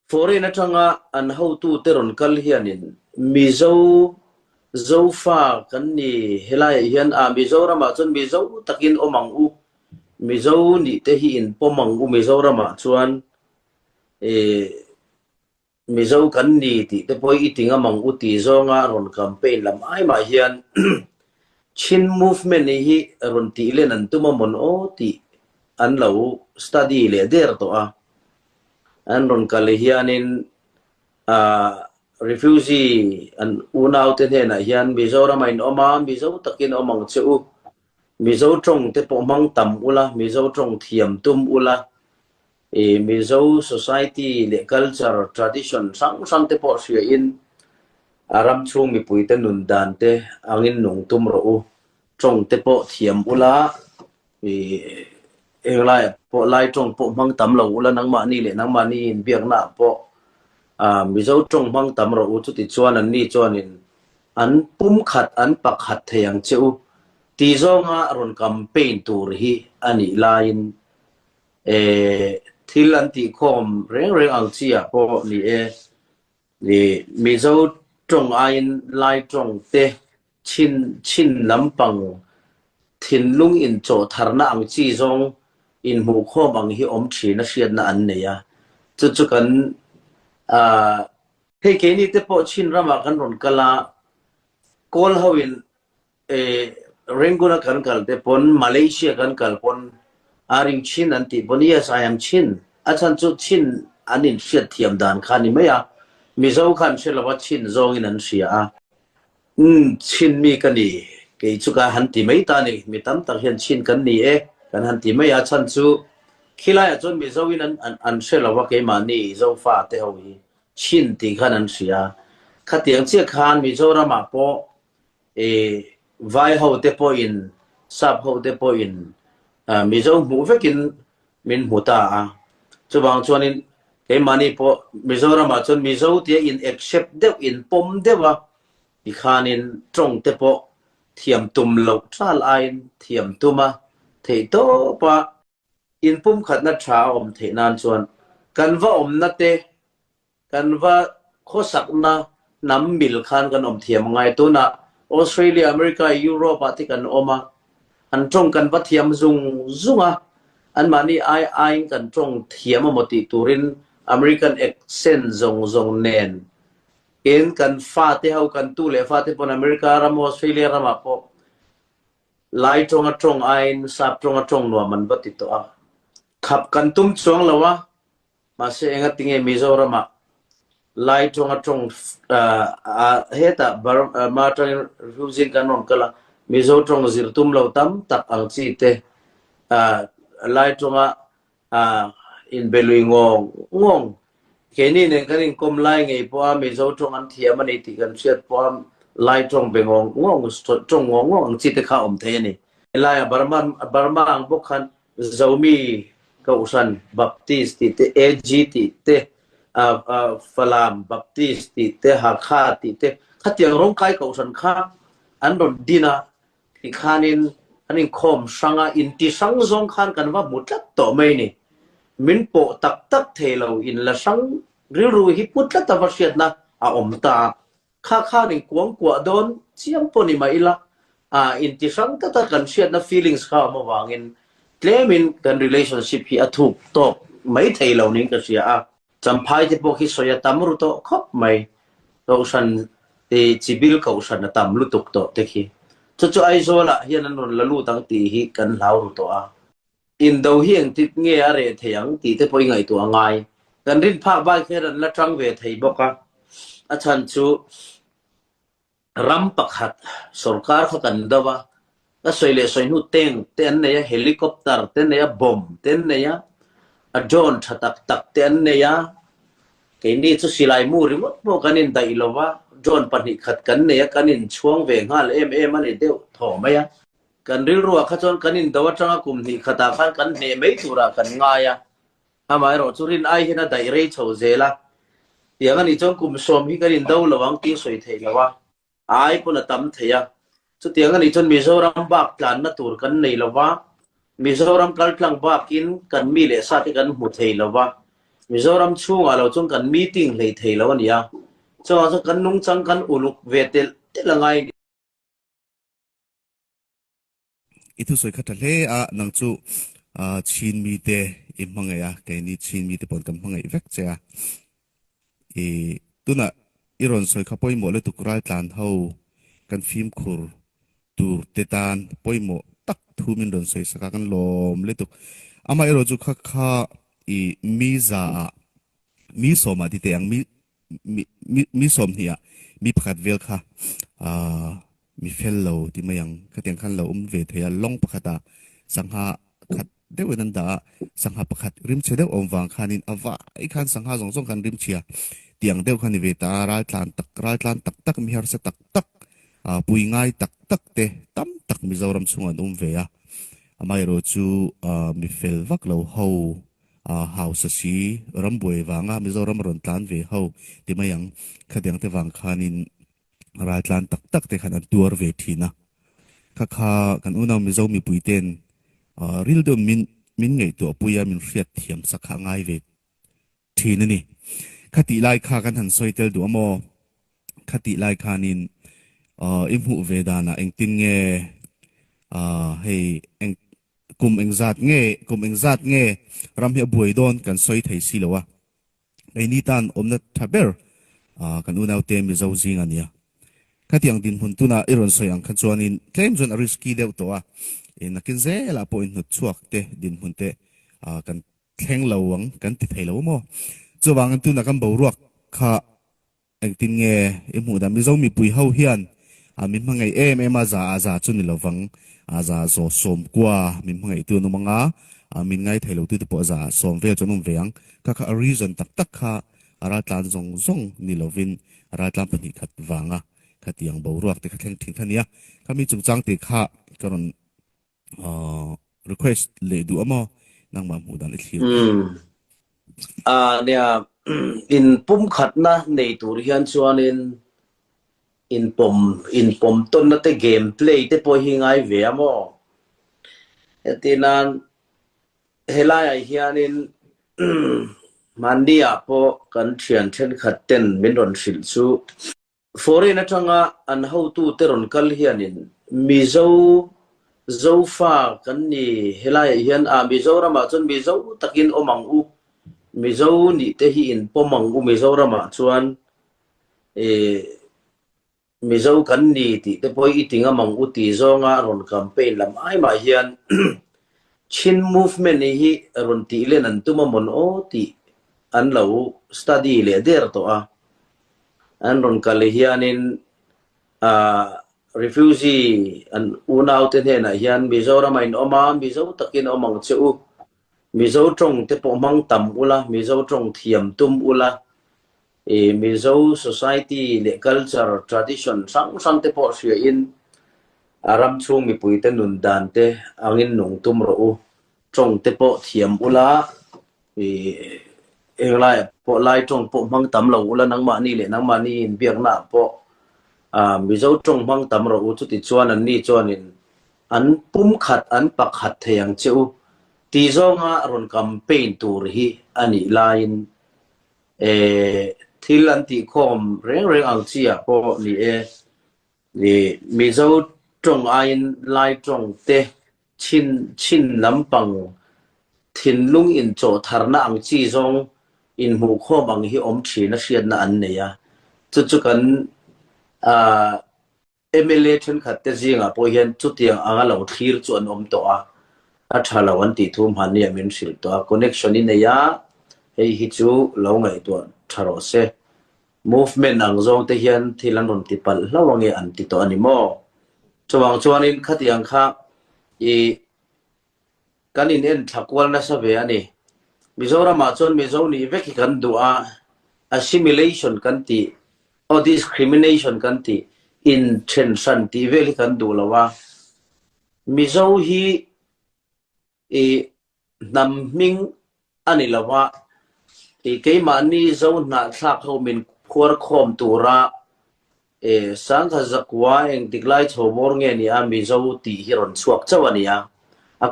foreign atanga an how tu teron kal hianin mizo zo fa kan ni helai hian a mizo rama chon mizo takin omang u mizo ni te hi in pomang u mizo rama chuan e mizo kan ni ti te poi itinga mang u ti zonga ron campaign lam ai ma hian chin movement ni hi ron ti len an tuma mon o ti an lo study le der to a an ron kal hianin a refugee an unaw te na hian mizoram in oma mizo takin omang cheu mizo trong te po mang tam ula mizo trong thiam tum ula e mizo society le culture tradition sang sang te po sia in aram chung mi pui te nun dan te angin nung tum ro u trong te po thiam ula e lai po lai trong po mang tam lo ula nang ma ni le nang ma ni in biak na po mizo trong mang tam ro u chu ti chuan an ni chuan in an pum khat an pak khat theyang cheu ti zonga ron campaign tur hi ani lain e thil an ti khom reng reng ang chia po ni e ni mizo trong ain lai trong te chin lampang thin lung in cho tharna ang chi zong in mu khom ang hi om thina hriat na an ne ya chu chu kan he ke ni te po chin rama kan ron kala kol hawin e renguna kan kal te pon Malaysia kan kal pon aring chin anti pon yes I am chin achan chu chin anin hriat thiam dan khani maya mizo khan shelawa chin zong in an sia a chin mi kani ke chu ka han ti mai ta ni mi tam tak hian chin kan ni e kan han ti mai a chan chu khilai a chon mizo in an shelawa ke ma ni zo fa te ho hi chin ti khan an sia khatiang che khan mizo rama po e vai ho te po in sap ho te po in mizo mu vekin min muta a chu bang chuan in ke mani po mizo rama chon mizo ti in accept de in pom de wa ti khanin trong te po thiam tum lo tral ain thiam tuma thei to pa in pum khat na tha om the nan chuan kan va om na te kan va khosak na nam mil khan kan om thiam ngai tu na Australia America Europe ati kan oma an trong kan va thiam zunga an mani ai kan trong thiam moti turin American accent zong nen in kan fa te hau kan tu le fa te pon America ram Australia ram po lai trong ain sap trong no man bati to a khap kan tum chuang lawa ma se enga tinge Mizoram lai trong heta martin refusing kanon kala mizo trong zir tum lo tam tak ang chi te lai chonga in belui ngong keni ne kanin kom lai ngei po mizo trong an thiam ani ti kan siat po lai trong be ngong trong ngong chi te kha om the ni lai barma ang bokhan zomi kausan baptist ti te AGT te Falam Baptist ti te Hakha ti te khatiang rong kai kausan kha an ron dina ti khanin anin khom sanga in ti sang zong khan kan wa mutlat to mai ni min po tak thelo in la sang ru hi putla ta varsiat na a om ta kha ning kuang kwa don chiam po ni maila in ti sang ta kan siat na feelings kha ma wangin claimin kan relationship hi athuk to mai thelo ning ka sia champhai te po hi soya tamru to khop mai to san te chibil ko san tam lu tuk to te khi chu ai zola hian an ron lalu tang ti hi kan lau ru to a in do hiang tit nge are theyang ti te poi ngai to angai kan rin pha ba kheran la tang ve thei boka achan chu ram pakhat sarkar kha kan dawa a soile soinu teng ten ne helicopter ten ne bomb ten ne ya a drone tak ten ne ya cái này chú silai mu remote mo kanin dai lova drone pani khat kan ne kanin chuang ve ngal em ani deu tho maya kan ril ruwa khachon kanin dawa tanga kum ni khata khan kan ne mei tura kan nga ya amai ro churin ai hina dai rei chho zela tiang ani chong kum som hi kanin dau lawang ti soi thei lawa ai puna tam theya chu tiang ani chon Mizoram bak plan na tur kan nei lawa Mizoram kal tlang bakin kan mi le sa ti kan mu thei lawa Mizoram chung alo chung kan meeting lei thei lo ania so kan nung chang kan uluk vetel telangai itu soi khata le a nang chu chin mi te I mangai a ke ni chin mi te pon kam mangai vek cha e tuna iron soi khapoi mo le tukral tlan ho kan phim khur tur te tan poimo tak thu min ron soi saka kan lom le tuk ama ero chu kha kha I mi za a mi som a ti te ang mi som hi a mi pakhat vel kha a mi fel lo ti mayang ka tiang khan lo ve thea long pakhata sangha khat deuh nan da sangha pakhat rim che deuh om wang khanin awa I khan sangha zong zong kan rim chia tiang deuh khan ve ta ral tlan tak tak mi har se tak tak pui ngai tak tak te tam tak Mizoram chungan ve a amai ro chu mi fel vak lo ho house si ramboi wanga Mizoram ron tlan ve ho ti mayang khadeng te wang khanin ral tlan tak tak te khan an tur ve thina kha kha kan unaw Mizo mi puiten ril do min ngei to puya min riat thiam sakha ngai ve thina ni khati lai kha kan han soitel du amo khati lai khanin imhu vedana engtin nge hei eng kum eng zat nge ram hi buai don kan soi thei si lowa ei ni tan omna thaber kan unaw te mi zo jing ania khatiang din hun tuna iron soi ang khan chuanin claim zon a risky deuh to a in nakin zela point nu chuak te din hun te kan thleng lawang kan ti thei lo mo chuwang an tuna kan bo ruak kha engtin nge imu da mi zo mi pui ho hian min mangai em za chuni lovang za zo som kwa min mangai tu no manga min ngai thailo tu po za som ve chonum veang ka kha reason tak tak kha ara tlan zong zong ni lovin ara tlan pani khat wanga khatiang bo ruak te khatheng thing thania kami chung chang te kha karon request le du amo nang ma mu dan I thlir nia in pum khat na nei tur hian chuanin in pom ton na te gameplay te po hi ngai ve amo etinan helai ai hianin mandia po kan thian then khat ten min ron sil chu foreign atanga an how tu te ron kal hianin mizo zofa kan ni helai hian Mizoram chon mizo takin omang u mizo ni te hi in pomang u Mizoram chuan e mizo kan ni ti te poi itinga mang u ti zonga ron campaign lam ai ma hian chin movement hi ron ti len an tuma mon o ti an lo study le der to an ron kal hianin refugee an unaw te na hian Mizoram in oma mizo takin omang cheu mizo trong te po mang tam ula mizo trong thiam tum ula Mizo society le culture tradition sang te po sia in aram chung mi puite nun dan te angin nung tum ro trong te po thiam ula lai po lai trong po mang tam lo ula nang ma ni le nang ma ni in biak na po Mizo trong mang tam ro chu ti chuan an ni chuan in an pum khat an pak khat theyang cheu ti zonga ron campaign tur hi ani line thil an ti khom reng ang chia po ni Mizo trong ain lai trong te chin lampang thin lung in cho tharna ang chi zong in mu khom ang hi om thina hriat na an neya chu kan MLA then khat te zinga po hian chu tiang anga lo thir chu an om to a thala wan ti thum han ni amin sil to connection in ya hei hi chu lo ngai to tharo se movement ang zong te hian thilan ron ti pal hlawange an ti to animo chuanin khatiang kha kanin en thakwal na sabe ani Mizoram chon mizo ni veki kan dua assimilation kan ti or discrimination kan ti intention ti veli kan du lawa mizo hi namming ani lawa cái mà ni dấu nã thạc hậu mình khuar khom tura sáng thật giặc quá anh tích lai chầu bor nghe ni mi dấu tỉ hiron suak chaw ni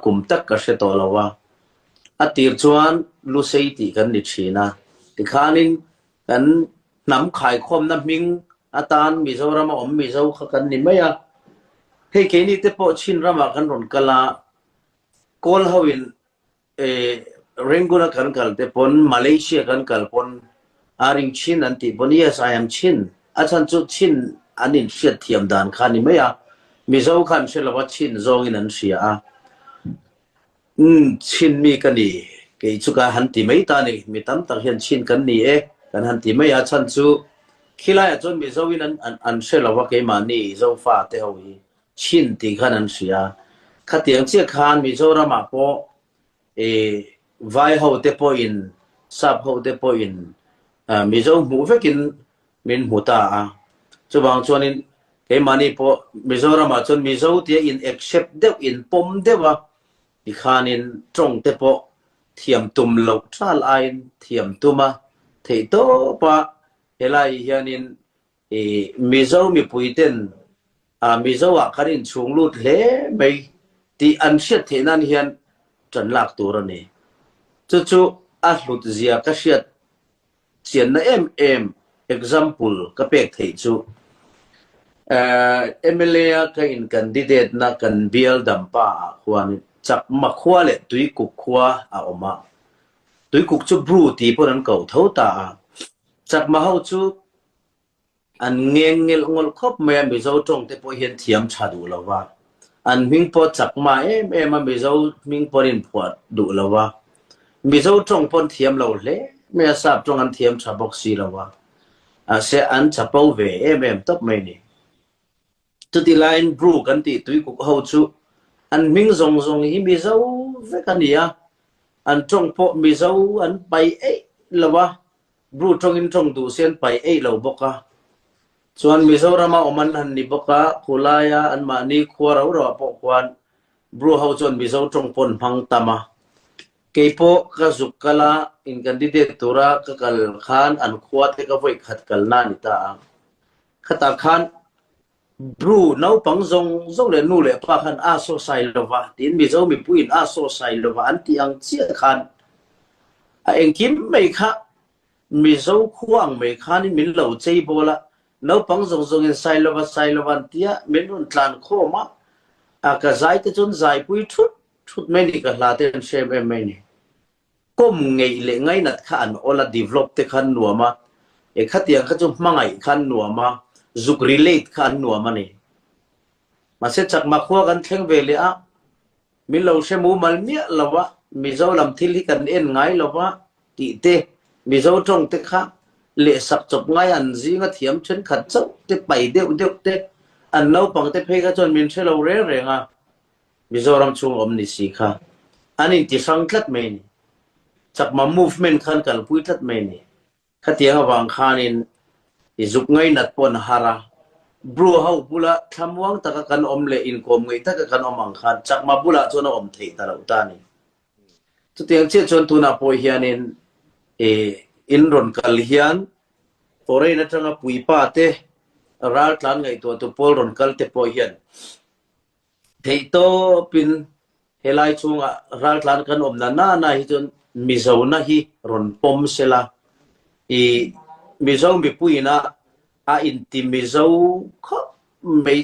kum tak ka se to lawa atir chuan lu sei ti kan ni thina ti khanin kan nam khai khom na ming atan Mizoram om mizo kha kan ni maya hei ke ni te po chin rama kan ron kala kol hawin e renguna kan kal te pon Malaysia kan kal pon aring chin anti pon yes I am chin achan chu chin anin hriat thiam dan khani maya mizo khan shelawa chin zong in an ria a chin mi kan ni ke chu ka han ti mai ta ni mi tam tak hian chin kan ni e kan han ti mai a chan chu khilai a chon mizo in an shelawa ke ma ni zo fa te ho hi chin ti khan an ria khatiang che khan Mizoram ma po e vai ho te po in sap ho te po in mizo mu vekin min muta a chu bang chuanin ke mani po Mizoram ma chon mizo te in accept de in pom de wa i khanin trong te po thiam tum lo thal ain thiam tuma thei to pa helai hianin e mizo mi puiten mizo a karin chung lut hle mai ti an hriat thenan hian tran lak tur ani chu a hlut zia ka hriat chian na em example ka pek thei chu MLA ka in candidate na kan bial dampa khuan chak ma khwa le tui kuk khwa a oma tui kuk chu bru ti pon an ko tho ta chak ma ho chu an ngel ngol khop me mizo tong te po hian thiam tha du lawa an ming po chak ma em a mizo ming porin phuat du lawa mizo tong pon thiam lo le me sap tong an thiam tha box si lawa a se an chapo ve em top me ni tu ti line bru kan ti tui kuk ho chu an ming zong hi mizo ve kan ya an tong po mizo an pai e lawa bru tong in tong du sen pai e lo boka chuan Mizoram oman han ni boka khulaya an ma ni khwara ro po kwan bru ho chon mizo tong pon phang tama keipo ka zukala in candidate tura ka kal khan an khwa te ka voi khat kal na ni ta khata khan bru nau pang zong le nu le pa khan a so sai lova tin mizo mi puin a so sai lova an ti ang chia khan a engkim mai kha mizo khuang mai khan ni min lo chei bola nau pang zong in sai lova tia min un tlan kho ma a ka zai te chun zai pui thut mai ni ka la ten shem em mai ni kom ngei le ngai nat khan ola develop te khan nuama e khatiang kha chu mangai khan nuama zuk relate khan nuama ni ma se chak ma khwa kan thleng ve le a min lo she mu mal mia lawa mizo lam thil hi kan en ngai lawa ti te mizo tong te kha le sak chop ngai an zi nga thiam chen khat chau te pai deu te an lo pang te phe ka chon min che lo re nga Mizoram chung om ni si kha ani ti sang tlat me ni chak ma movement khan kal pui tlat me ni khatiang awang khanin izuk ngai nat pon hara bru hau pula thamwang taka kan om le in kom ngai taka kan om ang khan chak ma pula chona om thei ta lo ta ni tu tiang che chon tu na po hianin e in ron kal hian foreign na tanga pui pa te ral tlan ngai tu pol ron kal te po hian thei to pin helai chunga ral tlan kan om na hi chon mizo na hi ron pom sela i mizo mi puina a inti mizo kho mei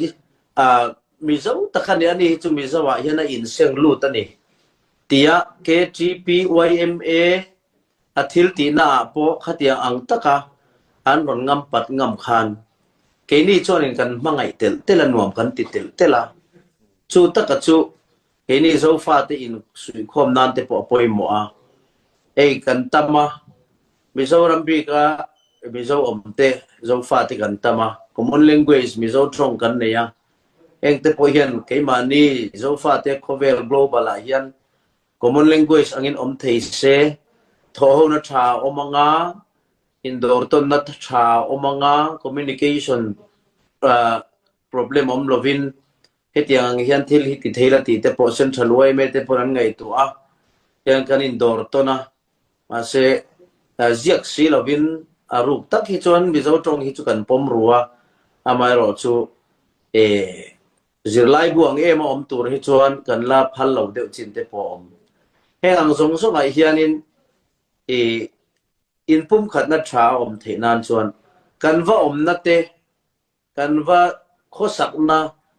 mizo takhan ani chu mizo wa hian a in seng lu ta ni tia KGPYMA athil ti na po khatia ang taka an ron ngam pat ngam khan ke ni chonin kan mangai tel nuam kan ti tela chu taka chu ke ni zo fa te in sui khom nan te po poi mo a ei kan tama Mizoram bi ka mizo om te zo fa te kan tama common language mizo trong kan ne ya eng te po hian ke mani zo fa te cover global a hian common language angin om thei se tho ho na tha omanga indoor ton na tha omanga communication problem om lovin hetiang hian thil hi ti theila ti te po central way me te poran ngai tu a hian kan indoor to na ma se ziak si lovin aruk tak hi chuan mizo tong hi chu kan pom ruwa amai ro chu e zirlai buang em om tur hi chuan kan la phal lo deuh chin te po om he ang zong zong ai hianin e in pum khat na tha om the nan chuan kan va om na te kan va khosak na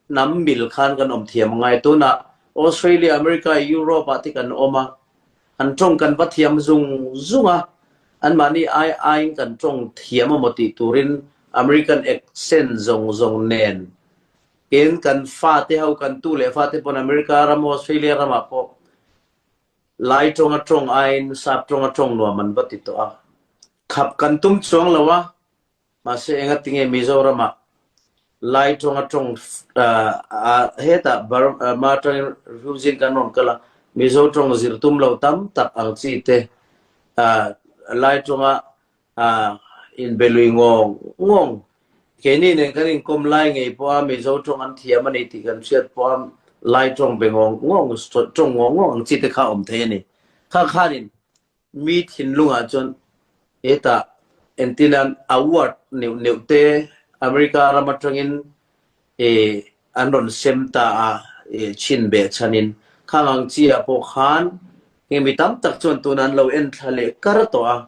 nam mil khan kan om thiam ngai tu na Australia America Europe ati kan oma an trong kan va thiam zung zunga an mani ai kan trong thiam moti turin American accent zong zong nen in kan fa te hau kan tu le fa te pon America ram Australia ram po lai trong ain sap trong no man va ti to a khap kan tum chuang lawa ma se enga tinge Mizoram a lai trong heta bar ma tang refusing kan non kala Mizo trong zir tum lo tam tak ang chi te lai trong in belui ngong keni ne kan in kom lai ngei po a Mizo trong an thiam ani ti kan siat po lai trong be ngong trong ngong chi te kha om the ni kha nin mi thin lunga chon eta entinan award new te America ramatangin anon semta chin be chanin khangang chi apo khan ngemi tam tak chon tunan lo en thale karato a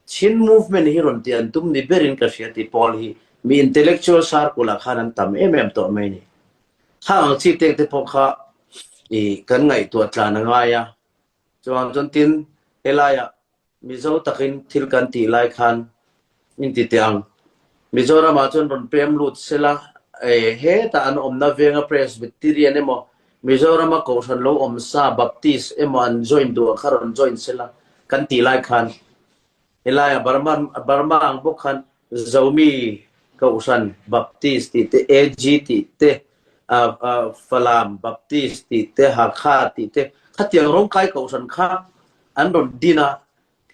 chin movement hi ron ti an tum ni berin ka fiati pol hi mi intellectual sar kula khanan tam to mai ni khangang chi te po kha kan ngai tu tla na nga ya chon tin elaya Mizo takin thil kan ti lai khan min ti tiang Mizoram achon ron prem lut sela he ta an omna venga Presbyterian emo Mizoram ko san lo om sa Baptist emo an join do kharon join sela kan ti lai khan elaya barma ang bokhan zomi ko san Baptist ti te AGT te falam Baptist ti te hakha ti te khatiang rong kai ko san kha an ron dina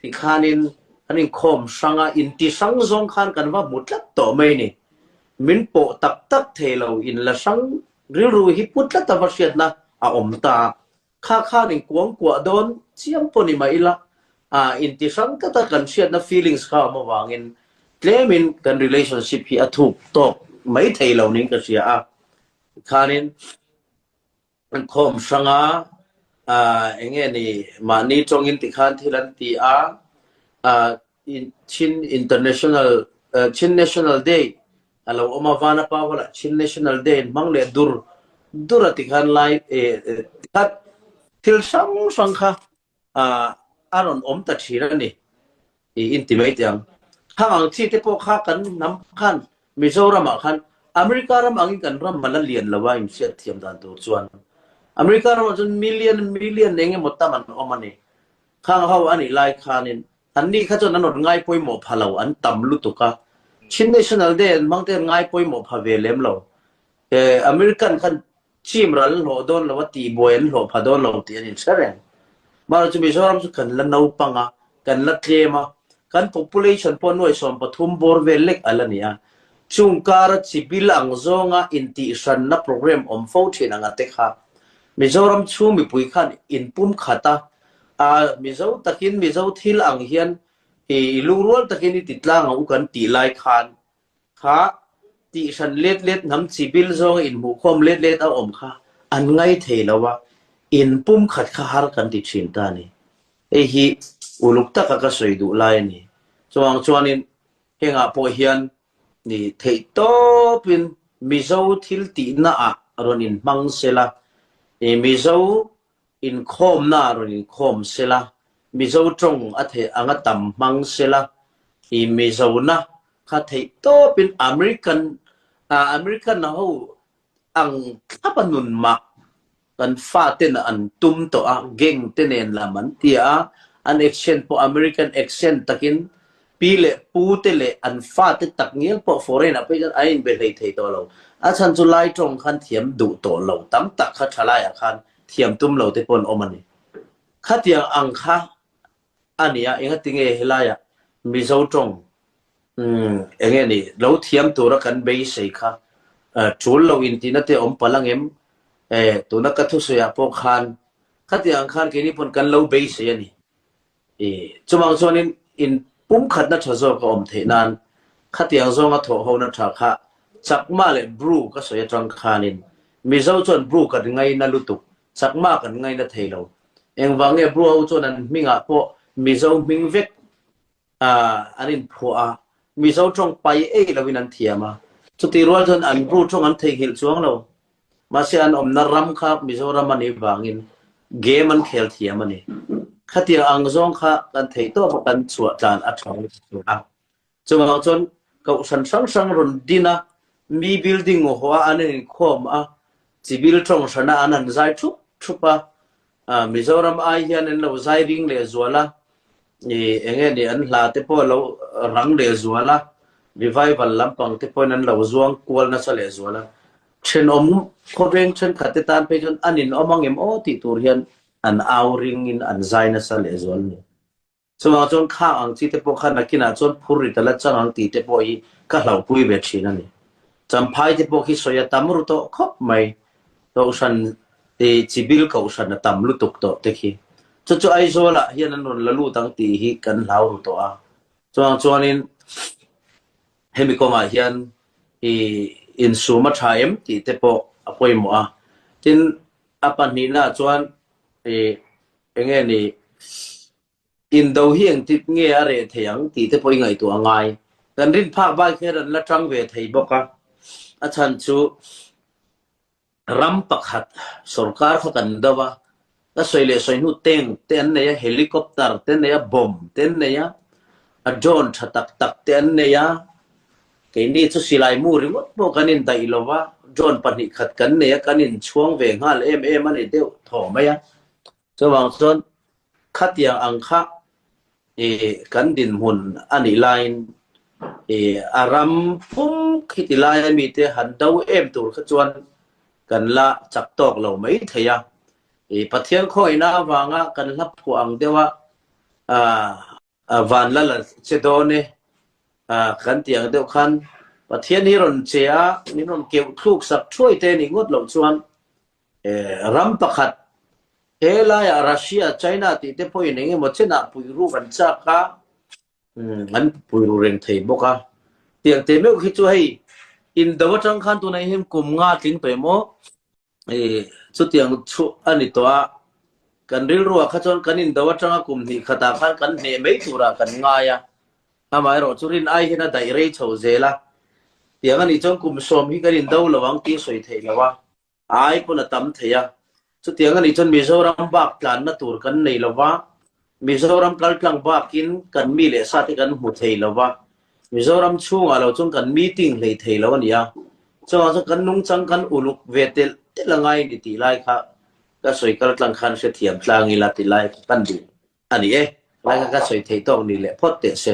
ti khanin anin khom sanga in ti sang zong khan kan wa mutlat to mai ni min po tak thelo in la sang ru hi putla ta varsiat na a om ta kha ning kuang kwa don chiam poni mai la in ti sang ka ta kan siat na feelings kha ma wangin claimin kan relationship hi athuk to mai thelo ning ka sia a khanin an khom sanga enge ni mani chongin ti khan thilan ti in Chin International Chin National Day alo oma vana pa wala Chin National Day mangle durati khan lai tat til sang kha aron om ta thira ni intimate yang hang chi te po kha kan nam khan Mizoram khan America ram angin kan ram malalian lawa in siat thiam dan tur chuan America ram chun million nenge motaman omani khang haw ani lai khaninอันนี้เขาจะนั่นหนง่ายป่วยหมอพาเราอันต่ำลุตุกะชิน national day บางทีง่ายป่วยหมอพาเวเลมเราอเมริกันคันชิมรัลโหดอนเราว่าตีบวยนโหพาดอนเราตีนี่ใช่ไหมมาเราจะมีชาวสุขันละนาวปังกันละเทมากัน population ปนหน่วยสมปฐุมบอร์เวลเล็กอะไรเนี่ยช่วงการสิบิลังซงอินทิชันนับโปรแกรมอมฟาวเชนังเตค่ะมีชาวช่วงมีปุยขันอินปุ่มขัดMizo takin Mizo thil ang hian lungrol takin titlang ang ukan ti lai khan kha ti san let nam chibil zong in mu khom let a om kha an ngai theilawa in pum khat kha har kan ti chin ta ni hi uluk ta ka soidu lai ni chuanin henga po hian ni thei to pin Mizo thil ti na ronin mang sela Mizo in khom na rồi in khom sela Mizo trong athe angatam mang sela Mizo na kha thei to pin American na ho ang kapanun ma kan fa ten an tum to geng tenen laman tia an accent po American accent takin pile putele an fa te takngel po foreign ape ain be thei to lo a chan chu lai trong khan thiam du to lo tam tak kha thalai khan thiam tum lo te pon omani khatiang ang kha ania enga tinge helaya Mizo trong enge ni lo thiam tura kan be sei kha chul lo in tina te om palangem tuna ka thu soya po khan khatiang khan ke ni pon kan lo be sei ani chumang chonin in pum khat na thazo ka om the nan khatiang zonga tho ho na tha kha chakma le bru ka soya tang khanin Mizo chon bru ka ngai na lutuk sakma kan ngai na thailo eng wange bro cho nan minga po mizo mingvek anin phua mizo trong pai e lawin an thiama chuti rual jon an bru trong an thei hil chuang lo ma se an om na ram kha mizo ram ani wangin game an khel thiam ani khatia ang zong kha kan thei to kan chua tan a thong a chunga chon ko san sang sang ron dina mi building ho anin khom a chibil trong sana anan zai thupa mizoram ai hian en lo zai ring le zuala ni enge ni an hla te po lo rang le zuala revival lampang te po nan lo zuang kwal na sale zuala chen om khoreng chen khate tan pe jon anin omang em o ti tur hian an au ring in an zai na sale zual ni chuma chon kha ang chi te po khan nakina chon phuri tala chang ang ti te po hi ka hlau pui be thina ni champhai te po khi soya tamru to khop mai to san te chibil ka usan na tam lutuk to te khi chu ai zo la hian an ron lalu tang ti hi kan hlau ru to a chuanin hemi ko ma hian in suma thaim ti te po apoi mo a tin apan ni na chuan enge ni in do hiang tit nge are theyang ti te poi ngai tu angai kan rin phak ba kheran la tang ve thei boka a chan chu ram pakhat sarkar kha kan dawa ta soile soinu ten ne ya helicopter ten ne ya bomb ten ne ya a drone thatak tak ten ne ya ke ni chu silai mu rimot bo kanin dai lowa drone pani khat kan ne ya kanin chuang ve ngal em ani deu tho ma ya chawang chon khatia ang kha kan din hun ani line aram pum khiti lai mi te han dau em tur kha chuan kan la chak tok lo mai theya pathian khoi na wanga kan lap phuang dewa van la la chedone kan tiang deuh khan pathian ni ron chea ni ron keu thluk sak throi te ni ngot lo chuan ram pakhat hela ya Russia China ti te poi nenge mo chena puiru kan cha ka an puiru reng thei boka tiang te me khi chu hei in dawa tang khan tu nai hem kum nga tling pe mo chu tiang chu ani to a kan ril ruwa kha chon kanin dawa tanga kum ni khata khan kan ne mei tura kan nga ya amai ro churin ai hena dai rei chho zela tiang ani chon kum som hi kanin dau lawang ti soi thei lawa ai puna tam theya chu tiang ani chon mizoram bak plan na tur kan nei lawa mizoram kal tlang bakin kan mi le sa te kan mu thei lawa mizoram chung alo chung kan meeting lei thei lawa nia cho kan nung chang kan uluk vetel telangai ni ti lai kha ka soi kal tlang khan se thiam tlang ila ti lai kan di ani lai ka soi thei tong ni le phot te se